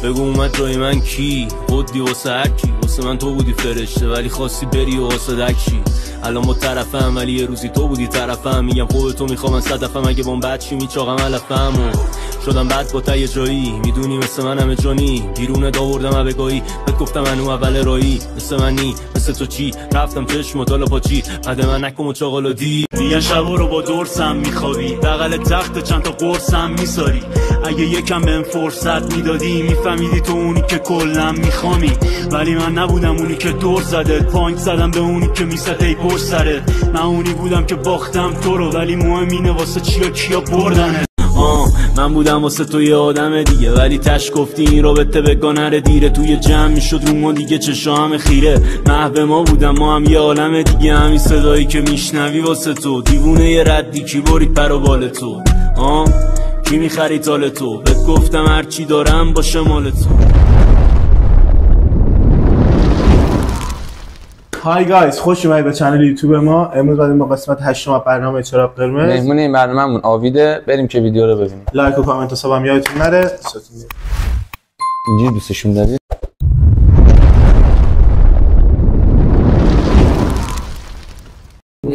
بگو اومد جای من کی؟ خودی واسه هرکی، واسه من تو بودی فرشته ولی خواستی بری و واسه دکشی. الان با طرفم ولی یه روزی تو بودی طرفم. میگم خودتو میخوام از صدفم، اگه بام بد چی میچاقم علفم و شدم بعد با تای جایی. میدونی مثل من همه جانی بیرون داوردم بگاهی. بهت گفتم منو اول رایی، مثل منی مثل تو چی؟ رفتم چشم و تالا پاچی قد من نکم و چاقالا دی. میگن شبا رو با دورسم میخوابی، بغل تخت چند تا قرصم میساری. اگه یکم بهم فرصت میدادی میفهمیدی تو اونی که کلم میخوامی. ولی من نبودم اونی که دور زده، پانک زدم به اونی که میسته ای پشت سرت. من اونی بودم که باختم تو رو، ولی مهم اینه واسه چیا کیا بردنت. من بودم واسه تو یه آدم دیگه، ولی تش گفتی این رابطه به گانر دیره. توی جمع میشد رو ما دیگه چشام خیره. محو ما بودم ما هم یه عالم دیگه. همین صدایی که میشنوی واسه تو دیوونه یه ردی کی برید پر و بال تو. کی میخری تال تو؟ بهت گفتم هرچی دارم باشه مال تو. های گایز، خوش اومدید به چنل یوتیوب ما. امروز بعد با قسمت 8 برنامه چراغ قرمز مهمون این برنامه‌مون آویده. بریم که ویدیو رو ببینیم. لایک و کامنت و ساب هم یادتون نره. اینجوری دوستشون داری؟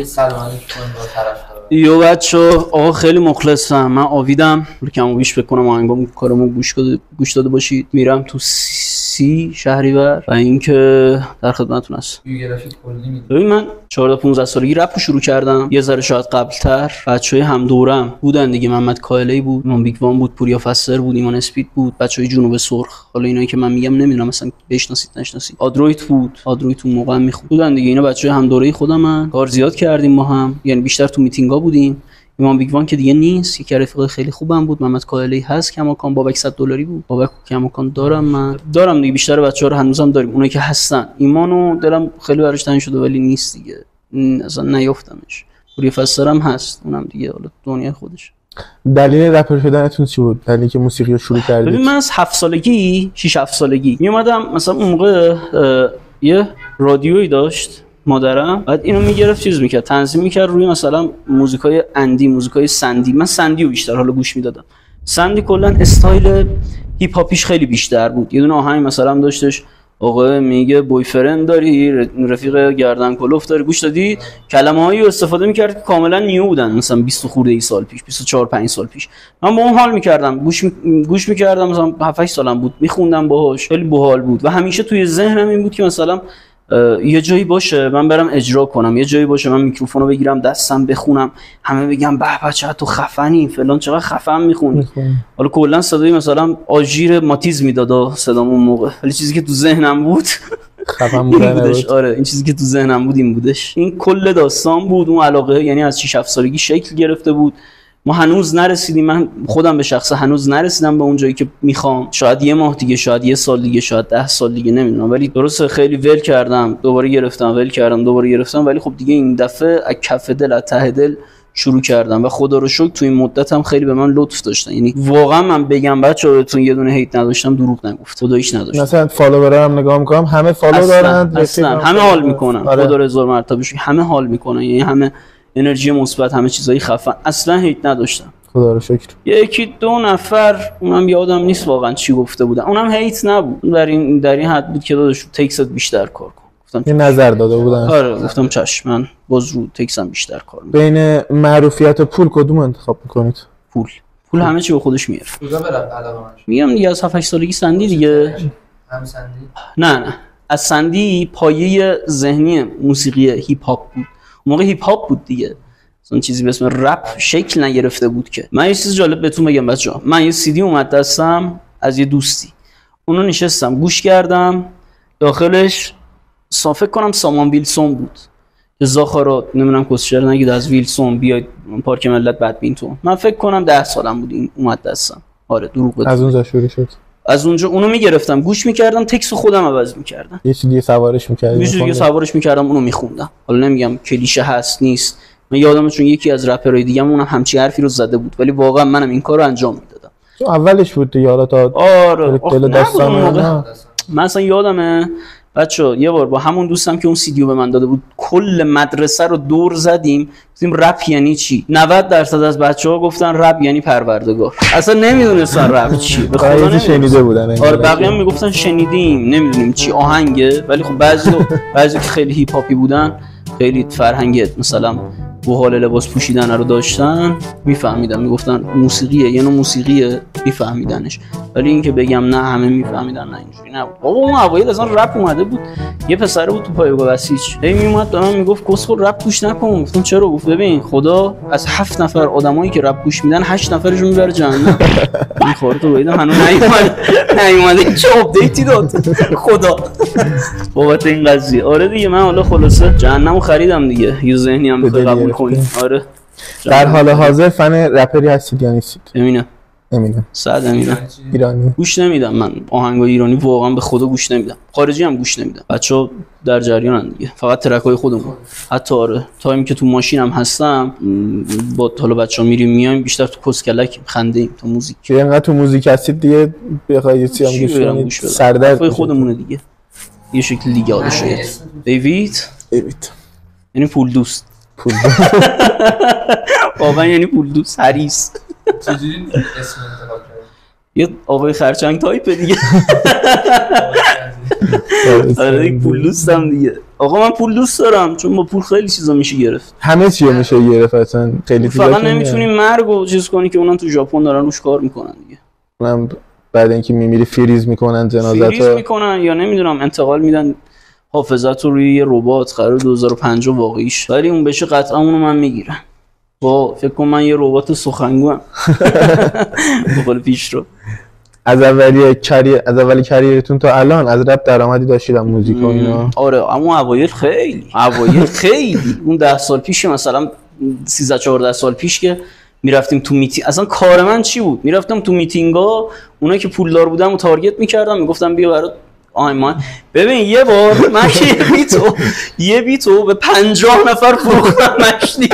سلام علیکم با طرفدار. یو بچه‌ها، آقا خیلی مخلصم. من آویدم. کمو بیش بکنم آهنگام کارمو گوش داده باشید. میرم تو 30 شهریور و اینکه در خدمتتون هستم. بیوگرافی کلی میدید. ببین من 14 15 سالگی رپ شروع کردم. یه ذره شاید قبل‌تر. بچهای هم دورم بودن دیگه. محمد کائلی بود، ایمان بیگوان بود، پوریا فستر بود، ایمان اسپید بود، بچهای جنوب سرخ. حالا اینایی که من میگم نمیدونم مثلا بشناسید نشناسید. آدرویت بود. آدرویت اون موقع میخوند. بودن دیگه. اینا بچهای هم دوره‌ای خودمن. کار زیاد کردیم ما هم. یعنی بیشتر تو میتینگا بودیم. ایمان بیگوان که دیگه نیست، یکی رفیق خیلی خوبم بود. محمد کائلی هست، کماکان بابک $100 بود. بابک کماکان من دارم دیگه. بیشتر بچه‌ها رو هنوزم داریم. اونایی که هستن. ایمانو دلم خیلی براش تنگ شده ولی نیست دیگه. اصلا نیافتمش. پوری فسرم هست، اونم دیگه حالا دنیای خودش. دلیل رپر شدنتون چی بود؟ دلیلی که موسیقی رو شروع کردید؟ ببین من از 7 سالگی 6 7 سالگی می اومدم مثلا اون موقع یه رادیویی داشت مادرم، بعد اینو میگرفت چیز میکرد، تنظیم میکرد روی مثلا موزیکای اندی، موزیکای سندی. من سندیو بیشتر حالا گوش میدادم. سندی کلا استایل هیپ هاپیش خیلی بیشتر بود. یه دونه آهنگ مثلا داشتش آقا میگه بوی فرند داری، رفیق گردن کلوف داری. گوش دادی؟ کلمه‌هایی رو استفاده میکرد که کاملا نیو بودن، مثلا 20 خورده ای سال پیش، 24 5 سال پیش. من با اون حال میکردم، گوش میکردم. مثلا 7 8 سالم بود، میخوندم باهاش، خیلی باحال بود. و همیشه توی ذهنم این بود که مثلا یه جایی باشه من برم اجرا کنم، یه جایی باشه من میکروفونو بگیرم دستم بخونم، همه بگم به بچه‌ها تو خفنی فلان، چقدر خفن میخونی. حالا کلا صدای مثلا آژیر ماتیز میداد صدام اون موقع، ولی چیزی که تو ذهنم بود خفن بودش. آره این چیزی که تو ذهنم بود این بودش. این کل داستان بود. اون علاقه یعنی از 6 7 سالگی شکل گرفته بود. ما هنوز نرسیدیم، من خودم به شخص هنوز نرسیدم به اون جایی که میخوام. شاید یه ماه دیگه، شاید یه سال دیگه، شاید 10 سال دیگه، نمیدونم. ولی درسته خیلی ول کردم، دوباره گرفتم، ول کردم، دوباره گرفتم. ولی خب دیگه این دفعه از کف دل، از ته دل شروع کردم و خدا رو شکر تو این مدت هم خیلی به من لطف داشتن. یعنی واقعا من بگم بچه‌هاتون یه دونه هیت نداشتم، دروغ نگفت، خداییش نداشتم. مثلا فالوورام نگاه میکنم همه فالو دارن، اصلا همه حال میکنن. خدا رو هزار مرتبه شکر همه حال میکنن، یعنی همه انرژی مثبت، همه چیزای خفن. اصلا هیت نداشتم، خدا رو شکر. یکی دو نفر اونم یادم نیست واقعا چی گفته بودن، اونم هیت نبود، در این حد بود که داداش تکست بیشتر کار کن. گفتم یه نظر داده بودن. آره گفتم چشم، من باز رو تکستم بیشتر کار میکنم. بین معروفیت و پول کدوم انتخاب میکنید؟ پول همه چی به خودش میاره. کجا برم علاقه من؟ میگم دیگه از 7 8 سالگی سندی دیگه. هم سندی؟ نه از سندی پایه ذهنی موسیقی هیپ هاپ بود. موقع هیپ هاپ بود دیگه، اون چیزی به اسم رپ شکل نگرفته بود که. من یه چیز جالب بهتون بگم بچه‌ها، من یه CD اومد دستم از یه دوستی، اونو نشستم گوش کردم، داخلش فکر کنم سامان ویلسون بود که زاخارات نمیدونم کسچر نگید از ویلسون بیاید پارک ملت بدبینتون. من فکر کنم 10 سالم بود این اومد دستم. آره دروغ بگم. از اونجا شروع شد. از اونجا اونو میگرفتم گوش میکردم، تکست خودم عوض میکردم، یه چیزی سوارش میکردم، یه چیزی سوارش میکردم، اونو میخوندم. حالا نمیگم کلیشه هست نیست، من یادمه چون یکی از رپرهای دیگه‌م اونم همچین حرفی رو زده بود، ولی واقعا منم این کارو انجام میدادم. اولش بود دیگه، حالا تا آره دل داستان من اصلا یادمه بچه‌ها یه بار با همون دوستم که اون سیدیو به من داده بود کل مدرسه رو دور زدیم، گفتیم رپ یعنی چی. 90% از بچه‌ها گفتن رپ یعنی پروردگار، اصلا نمیدونستن رپ چی. به خدا شنیده بودن. آره بقیه هم میگفتن شنیدیم نمیدونیم چی آهنگه، ولی خب بعضی که خیلی هیپ هاپی بودن، خیلی فرهنگ مثلا و حال لباس پوشیدن رو داشتن، میفهمیدن، میگفتن موسیقیه، یه نوع موسیقیه، میفهمیدنش. ولی اینکه بگم نه همه میفهمیدن، نه اینجوری نبود. بابا اون اوایل اصلا رپ اومده بود، یه پسره بود تو پایگاه بسیج، هی میومد به من میگفت کسخل رپ گوش نکن. گفتم چرا؟ گفت ببین خدا از 7 نفر آدمایی که رپ گوش میدن 8 نفرشون میبره جهنم. من خورتو بایدم هنوز نیومده چه آپدیتی داد خدا بابت این قضیه. آره دیگه من حالا خلاصه جهنمو خریدم دیگه، یه ذهنی هم بخوای قبول کنی. آره در حال حاضر فن رپری هستید یا نیستید؟ امینم 100 امینم. ایرانی گوش نمیدم من آهنگای ایرانی، واقعا به خدا گوش نمیدم. خارجی هم گوش نمیدم. بچه‌ها در جریانن دیگه، فقط ترک‌های خودمون. حتی آره تایمی که تو ماشینم هستم با حالا بچه‌ها میریم میایم، بیشتر تو کسکلک خنده‌ایم تا موزیک. که اینقدر تو موزیک هستید دیگه بخواید چی هم گوش کنید سردرد خودمونه دیگه. یه شکل دیگه حالا شاید دیوید یعنی پول دوست. واقعا یعنی پول دوست حریص. چجوری اسم انتخاب کردی؟ یه آقای خرچنگ تایپ دیگه. آره دیگه پول دوستم دیگه. آقا من پول دوست دارم چون با پول خیلی چیزا میشه گرفت. همه چیو میشه گرفت اصلا. خیلی چیزا فقط نمیتونی مرگ و چیز کنی که اونم تو ژاپن دارن روش کار میکنن دیگه. اونم بعد اینکه میمیری فریز میکنن جنازتو. فریز میکنن یا نمیدونم انتقال میدن حافظت رو روی یه ربات قرار 2050 واقعیش، ولی اون بشه قطعا اونو من میگیرم. با فکر کنم من یه ربات سخنگوام. بقول پیش رو از اولی کریرتون تا الان از رپ درآمدی داشتید موزیک و اینا؟ آره اما اوایل خیلی اون 10 سال پیش مثلا 13-14 سال پیش که میرفتیم تو میتینگ، اصلا کار من چی بود؟ میرفتم تو میتینگا، اونایی که پولدار بودن رو تارگت میکردم، میگفتم بیا برات آیمان. ببین یه بار من یه بیتو به 50 نفر فروختم مشتی.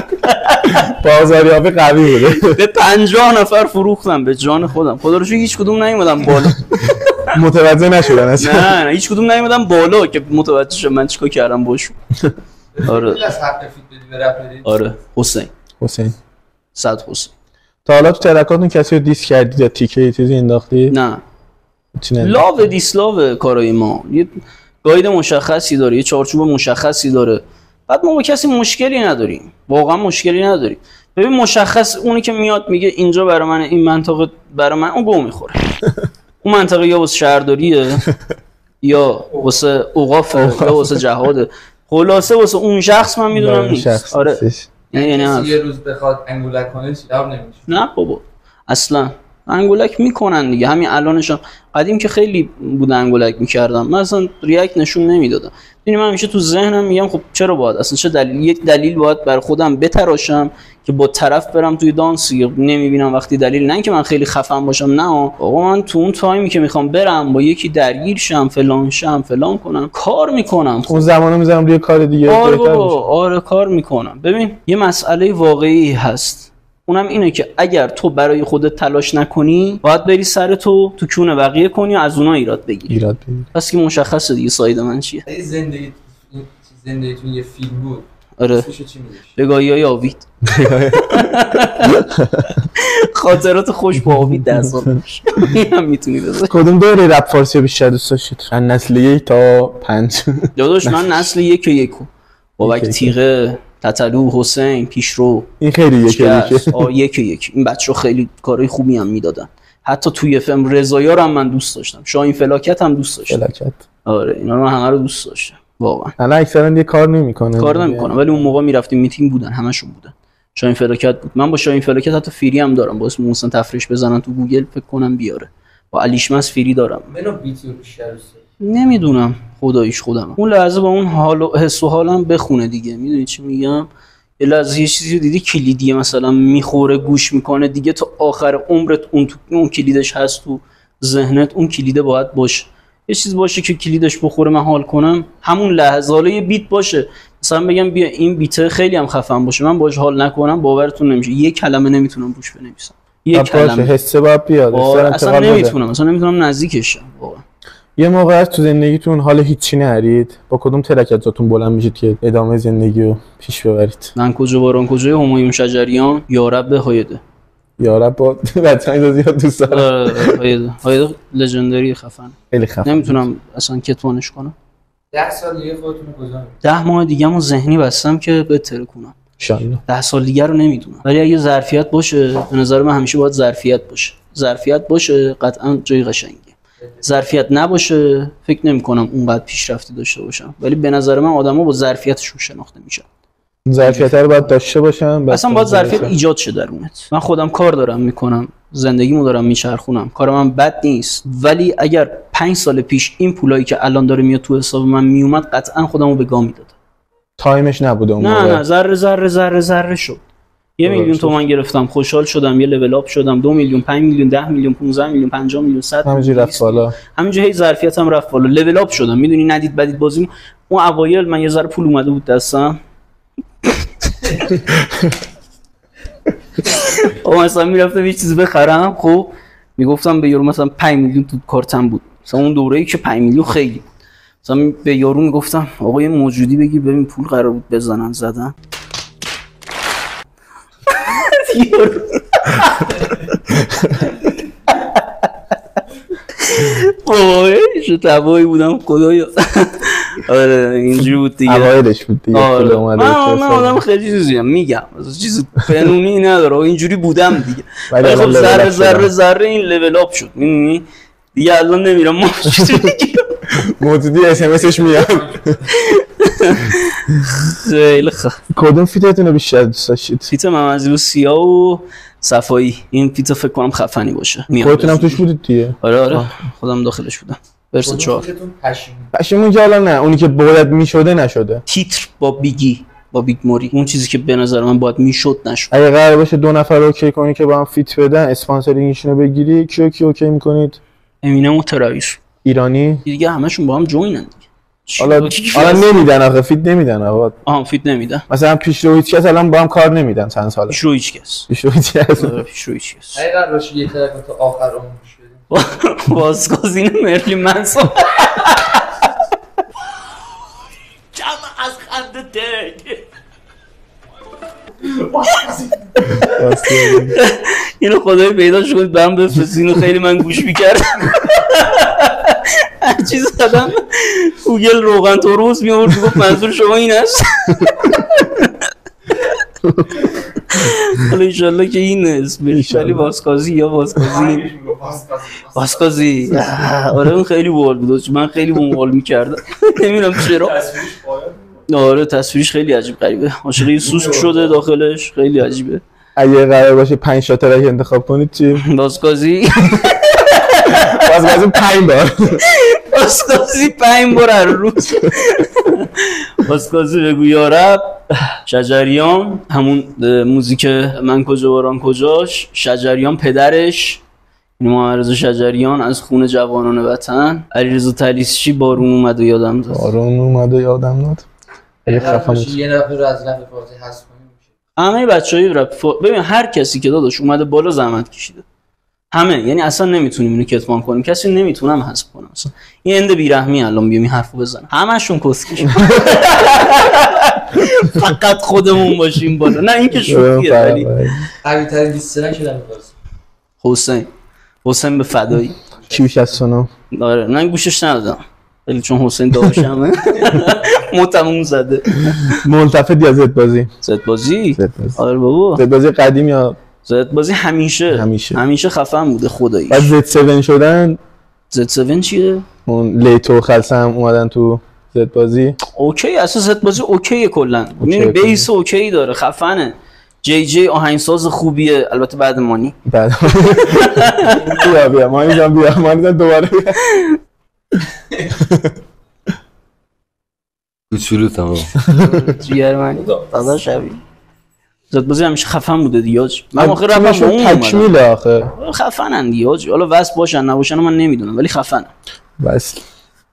بازاریابی قوی بوده. به 50 نفر فروختم به جان خودم. خدا رو شکر هیچ کدوم نیومدن بالا. متوجه نشدن اصلا. نه هیچ کدوم نیومدن بالا که متوجه شدن من چیکار کردم باشون. آره. از حق فیت بدی به رپ بدی؟ آره حسین 100 حسین. تا حالا تو ترکاتون کسی رو دیس کردید یا تیکه چیزی انداختی؟ نه. لاو دیسلاو کارای ما یه گاید مشخصی داره، یه چارچوب مشخصی داره. بعد ما با کسی مشکلی نداریم، واقعا مشکلی نداریم. ببین مشخص اونی که میاد میگه اینجا برای من، این منطقه برای من، اون گو میخوره. اون منطقه یا واسه شهرداریه یا واسه اوقافه یا واسه جهاده. خلاصه واسه اون شخص من میدونم نیست. آره یعنی یه روز بخواد انگولک کنه چی جواب نمیشه. نه بابا اصلا انگولک میکنن دیگه. همین الانشم قدیم که خیلی بود انگولک میکردم، من اصلا ریاکت نشون نمیدادم. یعنی من همیشه تو ذهنم میگم خب چرا باید اصلا چه دلیل، یک دلیل باید بر خودم بتراشم که با طرف برم توی دانس. نمیبینم وقتی دلیل، نه که من خیلی خفن باشم، نه آقا من تو اون تایمی که میخوام برم با یکی درگیر شم فلان کنم کار میکنم. اون زمانو میذارم روی کار دیگه. آره کار میکنم. ببین یه مسئله واقعی هست، اونم اینه که اگر تو برای خودت تلاش نکنی باید بری سر تو کونه بقیه کنی و از اونا ایراد بگیری. پس که مشخصه دیگه ساید من چیه. زندگیتون یه فیلم بود. آره بگاهی‌های آوید. خاطرات خوش با آوید 10 سال پیش. اینم میتونی بذاری. کدوم دوره رپ فارسی بیشتر دوست داشتید؟ از نسل 1 تا 5. داداش من نسل 1 بابک تیغه، تتلو، حسین، پیشرو. این خیلی یک این بچه‌ها خیلی کارهای خوبی هم میدادن. حتی توی فم رضایار هم من دوست داشتم. شاهین فلاکت هم دوست داشتم. آره اینا رو من همه رو دوست داشتم واقعا. الان اکثرا دیگه کار نمیکنه ولی اون موقع میرفتیم میتینگ بودن، همشون بودن. شاهین فلاکت بود. من با شاهین فلاکت حتی فری هم دارم، با اسم محسن تفریش بزنن تو گوگل فکر کنم بیاره. با علیشمس فری دارم. منو بیتیو بیشتر دوست نمیدونم خداییش خودم. اون لحظه با اون حال و حس و حالم بخونه دیگه. میدونی چی میگم؟ یه لحظه یه چیزی دیدی کلیدیه مثلا میخوره گوش میکنه دیگه تا آخر عمرت اون کلیدش هست تو ذهنت، اون کلیده باید باشه. یه چیز باشه که کلیدش بخوره من حال کنم همون لحظه. حالا یه بیت باشه مثلا بگم بیا این بیت خیلی هم خفن باشه، من باهاش حال نکنم باورتون نمیشه. یه کلمه نمیتونم روش بنویسم. یه کلمه حس باید بیاد. اصلا نمیتونم نزدیکش شم واقعا. یه موقع از تو زندگیتون حال هیچی نرید، با کدوم ترک ازتون بلند میشید که ادامه زندگی رو پیش ببرید؟ من کجا باران کجای همایون شجریان، یا رب هایده. یا رب با بچه‌ها زیاد دوست دارم. هایده لژندری خفن. خیلی خفن. نمیتونم اصلا کتمانش کنم. 10 سال دیگه خودتون رو کجا می‌بینید؟ 10 ماه دیگه‌مو ذهنی بستم که بهتر کنم. ان شاءالله. 10 سال دیگه رو نمیدونم. ولی اگه ظرفیت باشه، به نظر من همیشه باید ظرفیت باشه. ظرفیت باشه قطعا جای قشنگی. ظرفیت نباشه فکر نمی‌کنم اونقدر پیشرفتی داشته باشم. ولی به نظر من آدم‌ها با ظرفیتشون شناخته میشن. ظرفیت رو باید داشته باشم. اصلا باید ظرفیت ایجاد شه درونت. من خودم کار دارم میکنم، زندگیمو دارم میچرخونم، کار من بد نیست، ولی اگر 5 سال پیش این پولایی که الان داره میاد تو حساب من میومد قطعا خودمو به گام میدادم. تایمش نبوده اون موقع. نه ذره شد. 1 میلیون تومان گرفتم، خوشحال شدم، یه لول اپ شدم، 2 میلیون، 5 میلیون، 10 میلیون، 15 میلیون، 50 میلیون، 100 همینجوری رفت بالا. همینجوری هی ظرفیتم رفت بالا، لول اپ شدم. میدونی ندید بدید بازی اون اوایل من یه ذره پول اومده بود دستم. مثلا میرفتم یه چیزی بخرم، خب میگفتم به یارو مثلا 5 میلیون تو کارتم بود، مثلا اون دوره‌ای که 5 میلیون خیلی بود، مثلا به یارو میگفتم آقا یه موجودی بگیر ببین پول قرار بود بزنن زدن. وای چه تبایی بودم خدایا. آره اینجوری بود دیگه. اوایلش بود دیگه. من آدم خیلی چیزیم میگم، چیز فنونی نداره، اینجوری بودم دیگه. ولی خب ذره این لول اپ شد. میدونی دیگه الان نمیرم موجودی اس ام اسش میاد. خیلی خوب. کدوم فیتتون رو بیشتر دوست داشتید؟ فیت ممزی و سیاه و صفایی. این فیت فکر کنم خفنی باشه. خودتونم توش بودید دیگه؟ آره خودم داخلش بودم. برس 4 پشیمون که حالا نه، اونی که باید میشده نشده. تیتر با بیگی، با بیگ موری، اون چیزی که به نظر من باید میشد نشد. اگه قرار باشه 2 نفر اوکی کنی که با هم فیت بدن، اسپانسرینگشون رو بگیری، کی اوکی میکنید؟ امینم و تراویس. ایرانی دیگه همشون با هم جوینن دیگه. حالا نمیدن آخه، فیت نمیدن آقا. فیت نمیدن. مثلا پیشرو هیچ کس الان با هم کار نمیدن چند ساله. پیشرو هیچ کس. اگه قرار باشه یه طرف تا آخر اون گوش بدیم. بازگازین مرلی منسون. جمع از خنده دیگه. اینو خدای پیدا شد برام بفرستین، خیلی من گوش میکردم. هر چیز زدم گوگل روغن تروس میورد گفت منظور شما این است. حالا انشالله که این اسمش، ولی واسکازی یا واسکازی. آره اون خیلی باحال بود، من خیلی اون حال میکردم. نمیدونم چرا. آره تصویرش خیلی عجیب غریبه، عاشق سوسک شده داخلش، خیلی عجیبه. اگه قرار باشه 5 تا ترک انتخاب کنید چی؟ واسکازی 5 بار. واسکازی 5 بار هر روز. واسکازی بگو یا رب. شجریان همون موزیک من کجا باران کجاش، شجریان پدرش محمد شجریان از خون جوانان وطن، علیرضا طلیسچی بارون اومد و یادم داد. یه نفر از رپ فارسی حذف کنیم میشه. همه بچهای رپ ببین هر کسی که داداش اومده بالا زحمت کشیده. همه، یعنی اصلا نمیتونیم اینو کتمان کنیم، کسی نمیتونم حذف کنم اصلا. این اند بیرحمی الان بیام این حرفو بزنم، همشون کسکش. فقط خودمون باشیم بالا. نه این که شوخیه، ولی قوی ترین لیسترن شدن فارسی. حسین به فدایی. کی 69. آره من گوشش ندادم ولی چون حسین داشتم متموم زده. ملتفت یا زد بازی؟ آره بابا زد بازی قدیم یا زد بازی؟ همیشه خفن بوده خداییش. بعد زد 7 شدن. زد 7 چیه؟ اون لیتو خلص هم اومدن تو زد بازی. اوکی اصلا زد بازی اوکیه کلا، یعنی بیس اوکی داره، خفنه. جی آهنگساز خوبیه، البته بعد مانی. بیا مانی دوباره بیا. کوچولو تمام. جیگر من دادا شبیه. زد بازی همیشه خفن بوده دیگه. من آخر رفتم اون تکمیله آخه. خفنن دیگه. حالا واسه باشن نباشن من نمیدونم ولی خفنن. بس.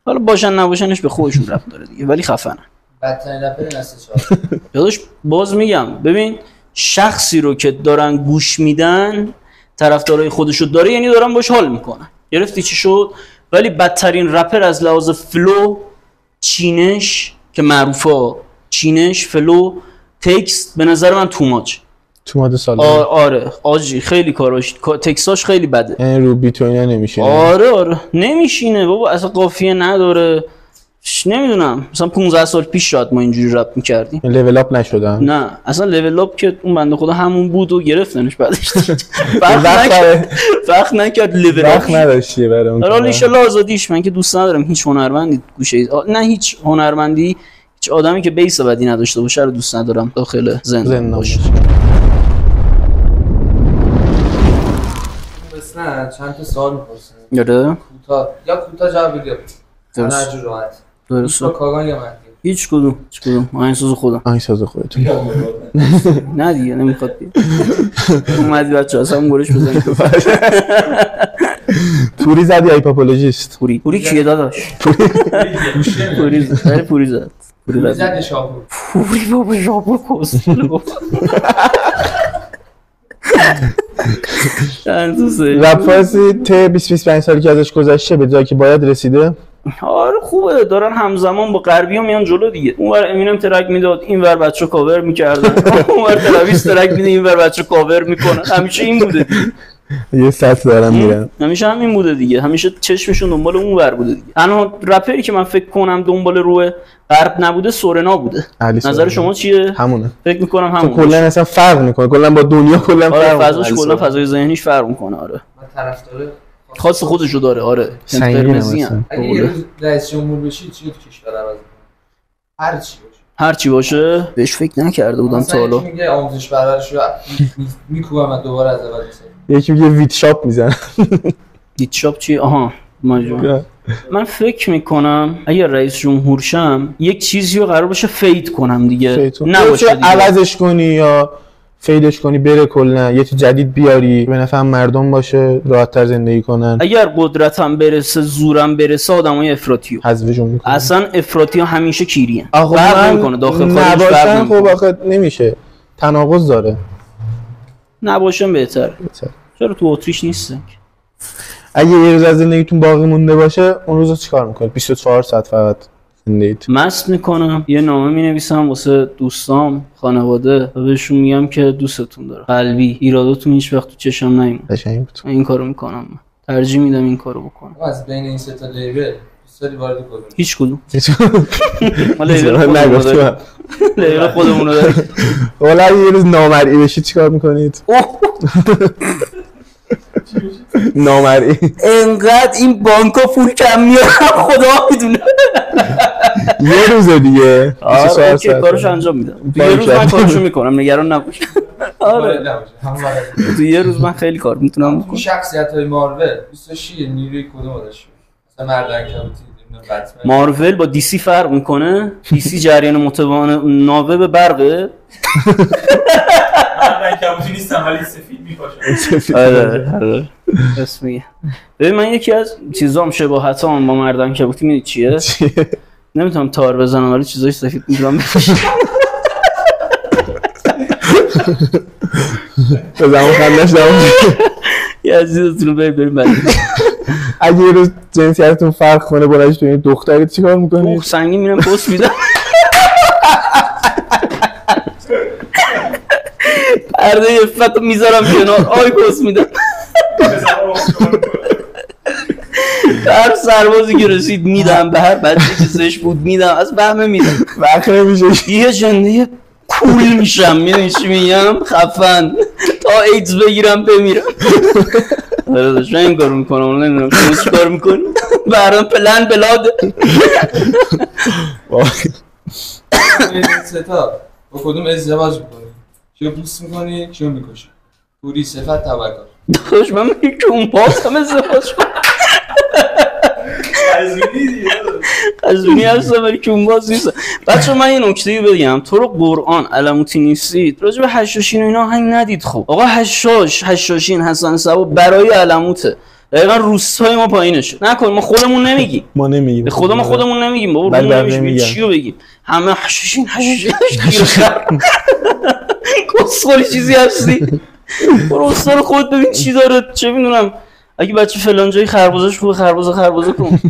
حالا باشن نباشنش به خودشون ربط داره دیگه ولی خفنن. بدترین رپر نسل 4. یادش باز میگم ببین شخصی رو که دارن گوش میدن طرفدارای خودشو داره، یعنی دارن باش حال میکنن. گرفتی چی شد؟ ولی بدترین رپر از لحاظ فلو، چینش که معروفه، چینش، فلو، تکست به نظر من توماچ سال آره آجی خیلی کاراش تکساش خیلی بده، یعنی رو بیت و اینا نمیشه. آره نمیشینه بابا، اصلا قافیه نداره. نمیدونم مثلا 15 سال پیش شاید ما اینجوری رپ میکردیم. لول اپ نشدن؟ نه اصلا لول اپ که اون بنده خدا همون بود و گرفتنش بعدش وقت نکرد لول اپ، وقت نداشتی برای اون. حالا ان شاءالله آزادیش. من که دوست ندارم هیچ هنرمندی گوشه نه هیچ هنرمندی، هیچ آدمی که بیس بدی نداشته باشه رو دوست ندارم داخل زندان باشه. مثلا چند تا سوال می‌پرسن. آره کوتاه جواب بدید. درست. هر جور راحت. درست. کاغان یا مهدی؟ هیچ کدوم. آهنگساز خودم. آهنگساز خودتون. نه دیگه نمیخواد بیاد. اومدی بچه‌ها اصلا گورش بزنید. پوری زد یا هیپاپولوژیست؟ پوری کیه داداش؟ پوری زد. پوری زد شاپور. پوری بابا شاپور کوسلو. رپ فارسی ته 20-25 سالی که ازش گذشته به جایی که باید رسیده؟ آره خوبه، دارن همزمان با غربی‌ها میان جلو دیگه. اونور امینم ترک میداد، اینور بچه‌ها کاور می‌کردن. اونور تراویس ترک میده، اینور بچه‌ها کاور میکنن. همیشه این بوده دیگه. یه سطح دارن میرن. همیشه همین بوده دیگه. همیشه چشمشون دنبال اونور بوده دیگه. تنها رپری که من فکر کنم دنبال روی غرب نبوده سورنا بوده. نظر شما چیه؟ همونه. فکر می‌کنم همونه. کلا اصلا فرق میکنه. کلا با دنیا کلا فرق میکنه. فضاش کلا فضای ذهنیش فرق میکنه. آره. من طرفدار خاص خودشو داره. آره. سنگینه. اگه یه روز رئیس جمهور بشی چی تو کشور عوض می‌کنی؟ هر چی باشه بهش فکر نکرده بودم تا حالا. مثلا میگه آموزش پرورش رو میکوبم دوباره از اول میسازم. یکی میگه ویت شاپ میزنه. ویت شاپ چی؟ آها من فکر میکنم اگر رئیس جمهور شم یک چیزی رو قرار باشه فید کنم دیگه، نباشه عوضش کنی یا فیدش کنی بره کلا یه چیز جدید بیاری به نفع مردم باشه راحت‌تر زندگی کنن. اگر قدرتم برسه زورم برسه آدمای افراطیو حذفشون میکنه. اصلا افراطی‌ها همیشه کیریان. فرق نمیکنه داخل خودش نباشن. خب آخه نمیشه، تناقض داره. نباشن بهتره. چرا تو اتریش نیستن؟ اگه یه روز از زندگیتون باقی مونده باشه اون روزو چیکار میکنید؟ 24 ساعت فقط زندگیت. مست میکنم، یه نامه مینویسم واسه دوستام، خانواده و بهشون میگم که دوستتون دارم. قلبی ایراداتون هیچ وقت تو چشم نیومد. قشنگ بود. این کارو میکنم. ترجیح میدم این کارو بکنم. از بین این سه تا لیبل دوستی وارد کدوم؟ هیچ کدوم. ما لیبل خودمون رو داریم. والا یه روز نامرئی بشید چیکار میکنید؟ نامرئی انقدر این بانکا پول کم میارن خدا میدونه. یه روز دیگه اوکی کارش انجام میدم. یه روز من کارشو میکنم، نگران نباش. آره تو یه روز من خیلی کار میتونم بکنم. شخصیت‌های مارول 26 نیروی کدوم داشت؟ مثلا مرد عنکبوتی مارول با دی سی فرق میکنه. دی سی جریان متوانه ناوه به برقه. عنکبوتی نیستم ولی سفید میپاشم. آره اسمیه. ببین من یکی از چیزام شباهتام با مرد عنکبوتی میدید چیه؟ نمیتونم تار بزنم ولی چیزای سفید میتونم بپوشم. بزنم خندش دارم. یه عزیزتون رو بریم بعد. اگه یه روز جنسیتتون فرق کنه بلنش تو این دختری چیکار میکنی؟ سنگین میرم پست میدم. پرده فتو میذارم کنار آی پست میدم. هر سربازی که رسید میدم، به هر بچه که زش بود میدم، از بهمه میدم. وقت نمیشه یه جنده کول میشم. میدونی چی میگم؟ خفن تا ایدز بگیرم بمیرم. آره داشت من این کارو میکنم. نمیدونم شما چی کار میکنی؟ برام پلن بلاده. این ستا با کدوم ازدواج میکنی؟ کیو دوست میکنی؟ کیو میکشی؟ پوری صفت تبکر. داشت من میگه که اون باز هم ازدواج کنم. قزوینی هستم ولی که اون باز نیستم. بچه من یه نکته‌ای بگم، تو رو قرآن علموتی نیستید راجع به حشاشین و اینا هنگ ندید. خب آقا حشاشین حسن صبا برای علموته، دقیقا روستای ما پایینشه. نکن ما خودمون نمیگیم. ما نمیگیم به خدا ما خودمون نمیگیم بابا. رو نمیگیم چیو بگیم؟ همه حشاشین کسخوری چیزی هستی. برو استاد خود ببین چی داره، چه میدونم اگه بچه فلان جایی خربزه‌ش خوبه خربزه کن.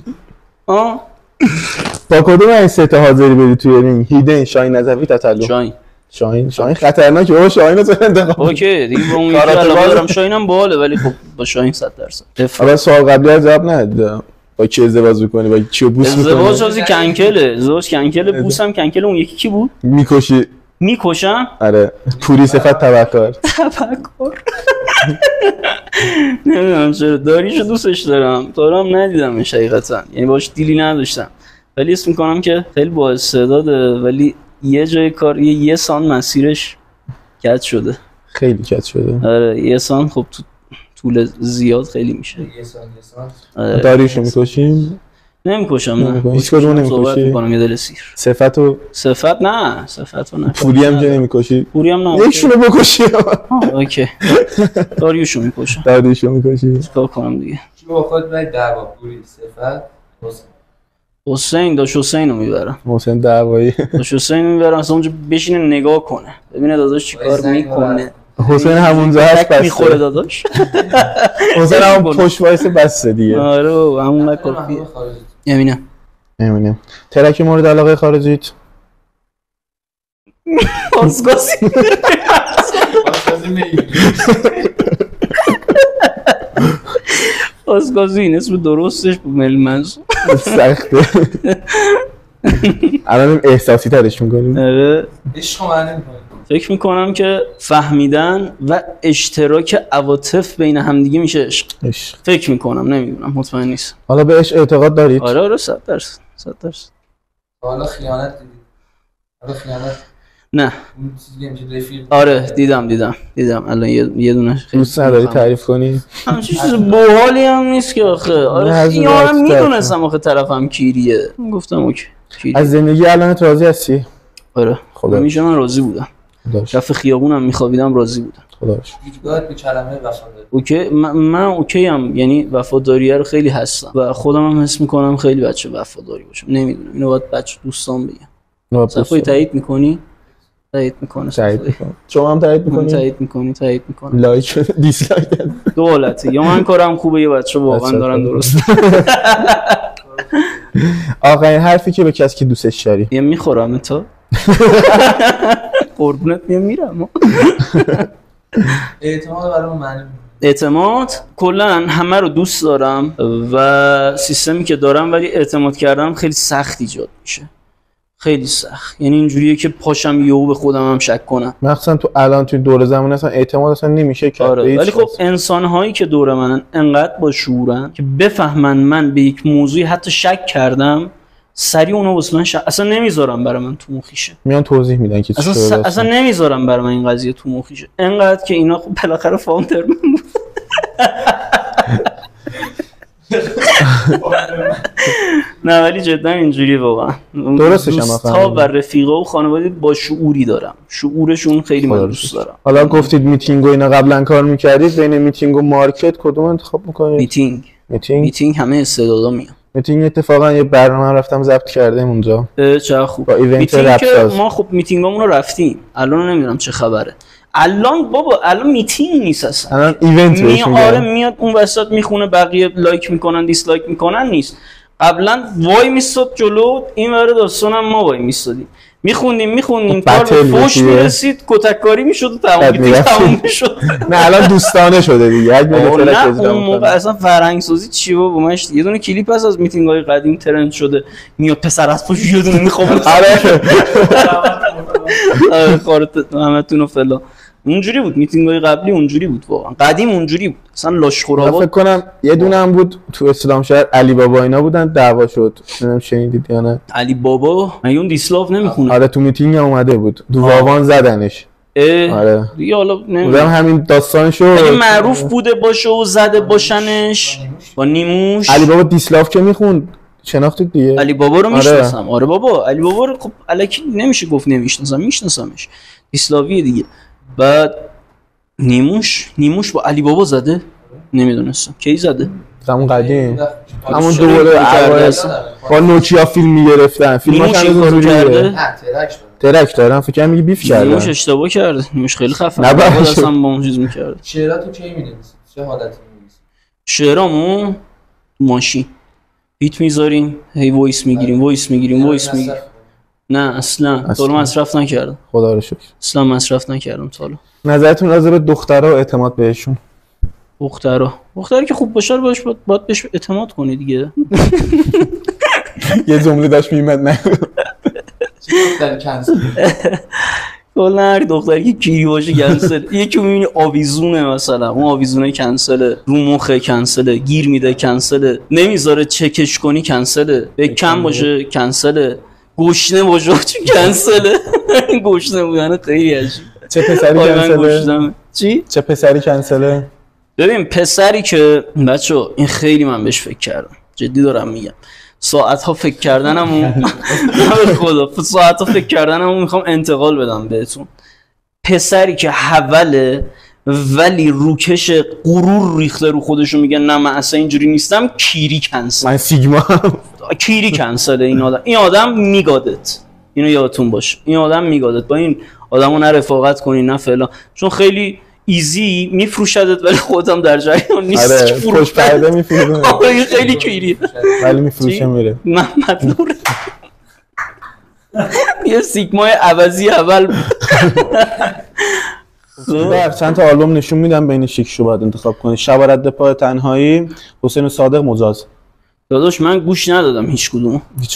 با کدوم این سه تا حاضری بدی توی رینگ؟ هیدن، شاهین نظفی، تتلو. شاهین خطرناکه بابا. شاهین رو انتخاب. اوکی دیگه با اون یکی علاوه دارم شاهینم باحاله، ولی خب با شاهین 100%. حالا سوال قبلی از جواب نداد. با کی ازدواج می‌کنی؟ با کی بوس می‌کنی؟ ازدواج از کنکله، بوسم کنکله. اون یکی کی بود؟ میکشم؟ آره. پوری صفت تبکر. نمیدونم چرا داریشو دوستش دارم ندیدمش حقیقتا، یعنی باش دیلی نداشتم، ولی اسم میکنم که خیلی با استعداده، ولی یه جای کار یه سان مسیرش کج شده. خیلی کج شده. آره یه سان خب تو طول زیاد خیلی میشه. یه سان داریشو میکشیم؟ نمیکشم نه. هیچ کدوم نمیکشی؟ صحبت میکنم یه دل سیر. صفت نه. پوری هم که نمیکشی؟ پوری هم نه. یکشونو بکشی. اوکی. داریوشو میکشم. داریوشو میکشی؟ چیکار کنم دیگه؟ کی با خود باید دعوا پوری صفت حسین داش حسین رو میبرم. حسین دعوایی. داش حسین رو میبرم اصلا اونجا بشینه نگاه کنه ببینه داداش چیکار میکنه. حسین همونجا هست بس میخوره داداش. حسین همون پشت وایس بسته دیگه. آره همون کافیه. نمی‌دونم. ترک مورد علاقه خارجیت؟ آسگازی آسگازی این اسم درستش بود ملی منصور. سخته. الان احساسی ترش میکنیم. آره عشق معنی میکنیم. فکر میکنم که فهمیدن و اشتراک عواطف بین همدیگه میشه عشق. فکر میکنم، نمیدونم، مطمئن نیستم. حالا بهش اعتقاد دارید؟ آره 100%. حالا خیانت دیدی؟ نه. اون چیزی که رفیق. آره دیدم الان یه دونه دوست نداری تعریف کنی؟ همچین چیز باحالی هم نیست که آخه. آره خیانم میدونستم آخه طرفم کیریه، گفتم اوکی. از زندگی الانت راضی هستی؟ آره همیشه من راضی بودم. کف خیابونم میخوابیدم راضی بودم. خداش دیدگاهت به کلمه وفاداری؟ اوکی من اوکی ام، یعنی وفاداریه رو خیلی هستم و خودم هم حس میکنم خیلی بچه وفاداری باشم. نمیدونم اینو باید بچه دوستان بگم. صفایی تایید میکنی؟ تایید میکنه. شما هم تایید میکنی؟ تایید میکنه. لایک دیسلایک دو حالته، یا من کارم خوبه یا بچه واقعا دارن درست. آخرین حرفی که به کسی که دوستش داری؟ یه میخورم تو قربونت میرم. اعتماد برای من معنی اعتماد کلا همه رو دوست دارم و سیستمی که دارم، ولی اعتماد کردن خیلی سخت ایجاد میشه، خیلی سخت. یعنی اینجوریه که پاشم یهو به خودم هم شک کنم. مخصوصا تو الان تو دور زمان اصلا اعتماد اصلا نمیشه کرد. آره ولی خب انسان‌هایی که دور منن انقدر با شعورن که بفهمن من به یک موضوعی حتی شک کردم، سریع اونو واسه من اصلا نمیذارم برای من تو مخیشه. میان توضیح میدن که اصلا نمیذارم برای من این قضیه تو مخیشه. انقدر که اینا خب بالاخره فاوندر من بود. نه ولی جدا اینجوریه واقعا. درستش هم دوستا و رفیقا و خانواده با شعوری دارم، شعورشون خیلی من دوست دارم. حالا گفتید میتینگ و اینا قبلا کار میکردید، بین میتینگ و مارکت کدوم انتخاب میکنید؟ میتینگ همه استعدادا میان. میتینگ اتفاقا یه برنامه رفتم ضبط کردیم اونجا. چه خوب. با ایونت رپساز ما خب میتینگامون رو رفتیم. الان نمیدونم چه خبره. الان میتینگ نیست اصلا. الان ایونت بهش میگن. آره میاد اون وسط میخونه، بقیه لایک میکنن دیسلایک میکنن نیست. قبلا وای میستاد جلو، این ور داستانم ما وای میستادیم. میخوندیم کار به فوش میرسید، کتککاری میشد و تمام میشد. نه الان دوستانه شده دیگه. نه اون موقع اصلا فرهنگ سازی چی بابا. من یه دونه کلیپ هست از میتینگ های قدیم ترند شده، میاد پسر از پشت یه دونه میخوابه. آره خارت همتون فلا. اونجوری بود میتینگ های قبلی، اونجوری بود واقعا. قدیم اونجوری بود. اصلا لاشخورآباد فکر کنم یه دونه هم بود تو اسلام شهر، علی بابا اینا بودن، دعوا شد. نمیدونم شنیدید یا نه. علی بابا مگه اون دیسلاف نمیخونه؟ آره تو میتینگ هم اومده بود، تو واوان زدنش. آره دیگه حالا نمیدونم همین داستان شد. اگه معروف بوده باشه و زده باشنش با نیموش. علی بابا دیسلاف که میخوند، شناختید دیگه؟ علی بابا رو میشناسم. آره بابا علی بابا رو خب الکی نمیشه گفت نمیشناسم، میشناسمش. دیسلاویه دیگه. بعد نیموش با علی بابا زده؟ نمیدونستم. کی زده؟ همون قدیم، همون دوباره با نوکیا فیلم میگرفتن. فیلماش هنوز کرده؟ ترک دارم. فکر کنم میگه بیف کرده. نیموش اشتباه کرده. نیموش خیلی خفنه. بعد اصلا با اون چیز میکرد. شعراتو کی می‌نویسی؟ چه حالتی می‌نویسی؟ شعرامو ماشین بیت میذاریم هی وایس میگیریم نه اصلا تا مصرف نکردم. خدا رو شکر. اصلا مصرف نکردم تا حالا. نظرتون راجع به دخترها و اعتماد بهشون؟ دختری که خوب باشه باید بهش اعتماد کنی دیگه. یه جمله داشت میمد نه در کنسل کلا هر دختری که کیری باشه کنسل. یکی میبینی آویزونه، مثلا اون آویزونه کنسله، رو مخه کنسله، گیر میده کنسله، نمیذاره چکش کنی کنسله، به کم باشه کنسله، گشنه باشه کنسله. گشنه بودن خیلی عجیب. چه پسری کنسله؟ چی؟ چه پسری کنسله؟ ببین پسری که بچه‌ها این خیلی من بهش فکر کردم، جدی دارم میگم، ساعت‌ها فکر کردنمو خدا ساعت‌ها فکر کردنمو میخوام انتقال بدم بهتون. پسری که حوله ولی روکش غرور ریخته رو خودشو میگه نه من اصلا اینجوری نیستم، کیری کنسل. من سیگما کیری کنسل. این آدم میگادت، اینو یادتون باشه، این آدم میگادت. با این آدمو نه رفاقت کنی نه فلان، چون خیلی ایزی میفروشدت ولی خودم در جریان نیست. آره خوش پرده میفروشه. آره خیلی کیریه ولی میفروشه میره. محمد نور یه سیگمای عوضی اول. چند تا آلبوم نشون میدم، بین شیکشو باید انتخاب کنی. شب رد پای تنهایی، حسین صادق، مجاز. داداش من گوش ندادم هیچ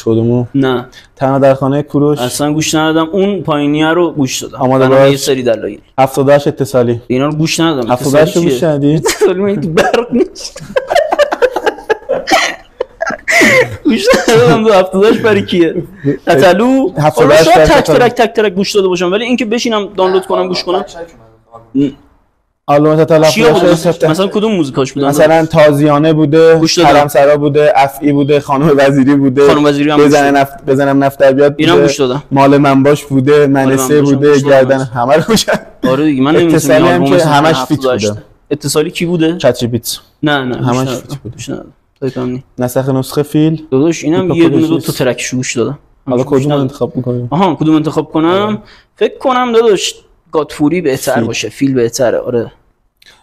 کدومو. نه. تنها در خانه کوروش اصلا گوش ندادم. اون پایینیه رو گوش دادم. آماده باش. یه سری دلایل. 78 اتصالی. اینا رو گوش ندادم. 78 رو گوش ندی؟ اتصالی برق نیست. گوش ندادم. 78 برای کیه؟ قتلو. 78 تک ترک گوش داده باشم، ولی اینکه بشینم دانلود کنم گوش کنم. آلبوم تلافی مثلا کدوم موزیکاش بودن؟ مثلا تازیانه بوده، حرمسرا بوده، افعی بوده، خانم وزیری بوده، بزنم نفت بیاد، اینم گوش دادم. مال من باش بوده، منسه بوده، گردن همه رو گوش. آره دیگه من اتصالی هم که همش فیت بوده. اتصالی کی بوده؟ چت بیت. نه همش فیت بوده. نسخ نسخه فیل. داداش اینم یه دو تا ترکش گوش دادم. حالا کدوم انتخاب می‌کنی؟ کدوم انتخاب کنم؟ فکر کنم داداش گاتفوری بهتر باشه، فیل بهتره. آره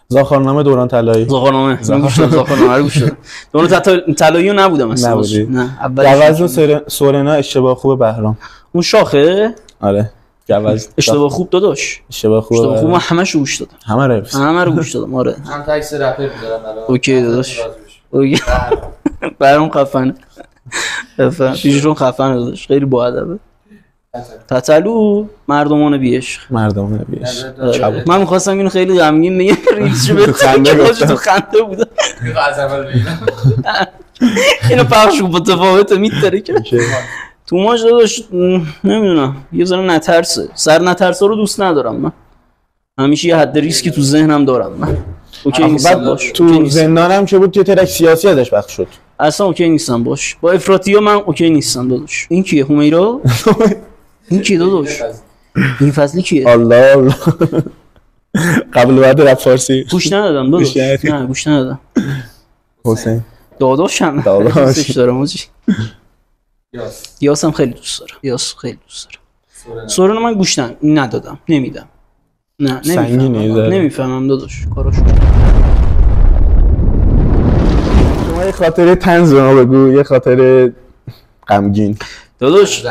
زاخارنامه دوران طلایی. زاخارنامه رو گوش دادم. دوران طلایی نبودم اصلا. نه اول سورنا اشتباه خوب بهرام. اون شاخه؟ آره جواز اشتباه خوب داداش. اشتباه خوب من همه‌شو گوش دادم. همه رو گوش دادم. آره من تا عکس رپر می‌ذارم الان. اوکی داداش. اوکی برام خفنه. پیشون خفنه داداش، خیلی با ادبه. تتلو مردمان بیعشق. من می‌خواستم اینو خیلی غمگین بگم، ریلزشو بده تو خنده بودم. از اول بگم اینو پخش با تفاوت میتره که تو ماج داداش نمیدونم یه ذره نترسه. سر نترسا رو دوست ندارم من. همیشه یه حد ریسکی تو ذهنم دارم من. اوکی نیستم باش. تو زندانم که بود یه ترک سیاسی ازش پخش شد. اصلا اوکی نیستم باش. با افراطی‌ها من اوکی نیستم داداش. این کیه؟ همیرا؟ این کی داداش؟ این فصلی کیه؟ الله قبل بعد رپ فارسی گوش ندادم داداش. نه گوش ندادم. حسین داداشم دوستش دارم آجی. یاسم خیلی دوست دارم. یاس خیلی دوست دارم. سورنا من گوش ندادم. نمیدم. نه نمیفهمم داداش کاراشو. شما یه خاطره طنز به ما بگو، یه خاطره غمگین داداش.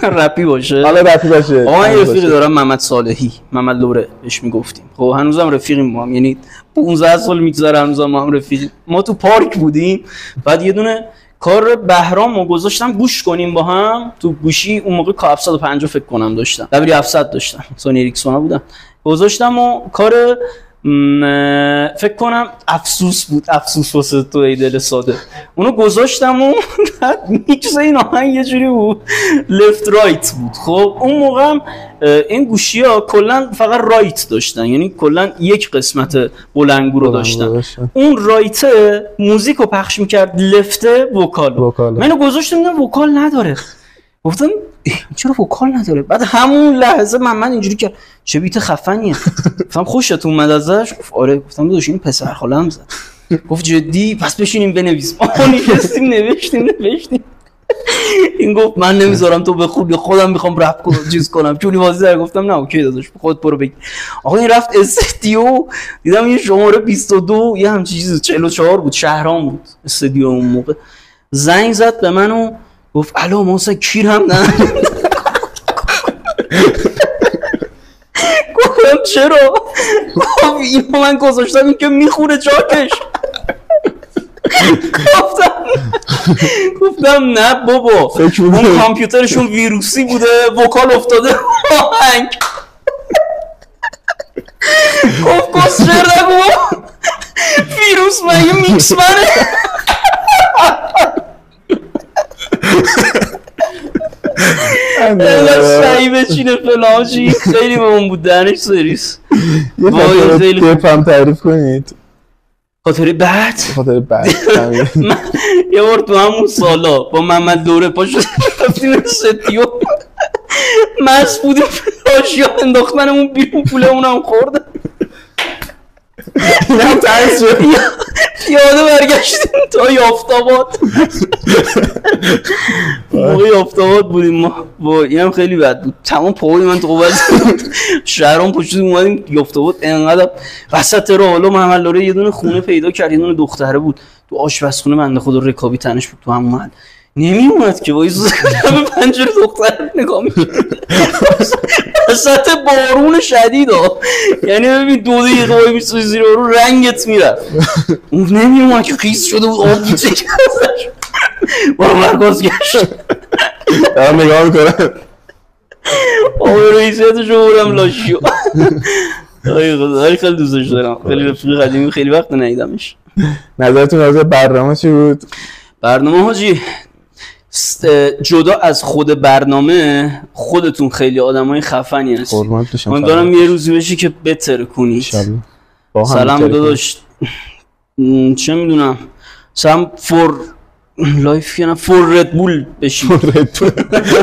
رپی باشه. حالا رپی باشه. آقا من یه رفیقی دارم محمد صالحی، محمد لوره بهش میگفتیم. خب هنوزم رفیقیم با هم، یعنی 15 سال میگذره هنوزم ما هم رفیقیم. ما تو پارک بودیم، بعد یه دونه کار بهرامو گذاشتم گوش کنیم با هم. تو گوشی اون موقع کا 750 فکر کنم داشتم، W700 داشتم، سونی اریکسون بودم. گذاشتم و کار فکر کنم افسوس واسه تو ای دل ساده اونو گذاشتم و میکس این آهنگ یه جوری بود لفت رایت بود. خب اون موقع هم این گوشی ها کلا فقط رایت داشتن، یعنی کلا یک قسمت بلنگو رو داشتن. اون رایت موزیک رو پخش میکرد، لفت وکال. منو گذاشتم دیدم وکال نداره، گفتم چرا وکال نداره؟ بعد همون لحظه من اینجوری کرد چه بیت خفنیه. گفتم خوشت اومد ازش؟ گفت آره. گفتم داداش این پسر خاله‌ام زد. گفت جدی؟ پس بشینیم بنویسیم. نشستیم نوشتیم. این گفت من نمیذارم تو بخونی، خودم میخوام رپ کنم چیز کنم چونی بازی در. گفتم نه اوکی داداش خود برو بگی. آقا این رفت استودیو، دیدم یه شماره 22 یه همچین چیز 44 بود، شهرام بود استودیو اون موقع. زنگ زد به من و گفت الو محسن کیر هم نه. گفتم چرا؟ گفت اینو من گذاشتم این که میخوره جاکش. گفتم نه بابا اون کامپیوترشون ویروسی بوده وکال افتاده آهنگ. گفت کسچر نگو ویروس مگه میکس منه. اینقدر شایی بچینه فلانشی خیلی به اون بود دهنش سریس. یه پم تعریف کنید خاطره بعد من یه بار تو همون سالا با محمد دوره پاشو رفتیم استودیو مست بودیم فلاشی ها انداختنمون بیرون پوله اونم خوردن. اینم ترس شد پیاده برگشتیم تا یافت‌آباد. موقع یافت‌آباد بودیم ما با اینم خیلی بد بود. تمام پاهای من تو قوت شهرام پشت اومدیم یافت‌آباد. انقدر وسط راه حالا محمد لوره یه دونه خونه پیدا کرد، یه دونه دختره بود تو آشپزخونه بنده خدا رکابی تنش بود تو همون محل. نمیومد که وایس به پنجره دختر نگاه می‌کرد وسط بارون شدید ها، یعنی ببین 2 دقیقه وای می‌سوزی زیر بارون رنگت میرفت. اون نمیومد که خیس شده بود آب بوده برو مرکز گشت دارم نگاه میکنم آب رئیسیتشو بردم لاشیو. خیلی دوستش دارم، خیلی رفیق قدیمی، خیلی وقت ندیدمش. نظرتون از برنامه چی بود؟ برنامه حاجی جدا از خود برنامه خودتون خیلی آدمای خفنی هستید. من دارم یه روزی بشی که بهتر کنید. سلام داداش چه میدونم سلام فور لایف یا فور رد بول بشید.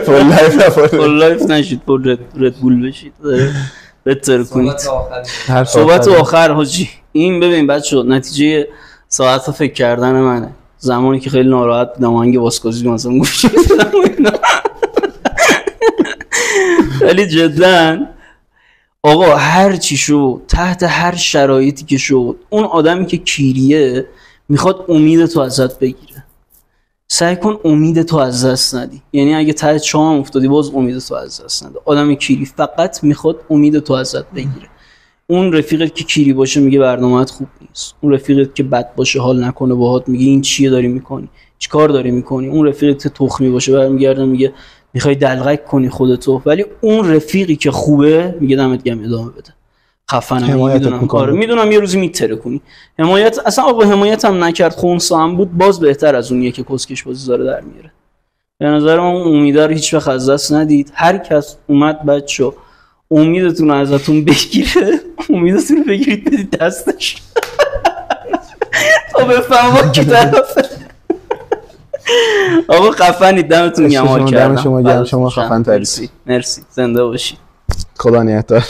فور لایف نشید، فور رد بول بشید بهتر کنید. صحبت آخر حاجی این ببین بچه‌ها نتیجه ساعت فکر کردن منه. زمانی که خیلی ناراحت بودم آهنگ واسکوزی مثلا گوش میدم ولی جدا آقا هر چی شد تحت هر شرایطی که شد اون آدمی که کیریه میخواد امید تو ازت بگیره. سعی کن امید تو از دست ندی، یعنی اگه ته چاه افتادی باز امید تو از دست نده. آدم کیری فقط میخواد امید تو ازت بگیره. اون رفیقت که کیری باشه میگه برنامه‌ات خوب نیست، اون رفیقت که بد باشه حال نکنه باهات میگه این چیه داری میکنی، چیکار داری میکنی، اون رفیقت که تخمی باشه برمیگرده میگه میخوای دلغک کنی خودتو، ولی اون رفیقی که خوبه میگه دمت گرم ادامه بده خفنم میدونم کارو میدونم یه روزی میتره کنی. حمایت اصلا آقا حمایت هم نکرد خونسا هم بود باز بهتر از اونیه که کسکش بازی داره در میاره. به نظر من امیده رو هیچ وقت از دست ندید. هر کس اومد بچه‌ها امیدتون رو ازتون بگیره امیدتون رو بگیرید بدید دستش تا بفهم کی طرفه. آقا خفنید دمتون گرم حال کردم. شما خفن ترید. مرسی زنده باشید. خدا نگهدار.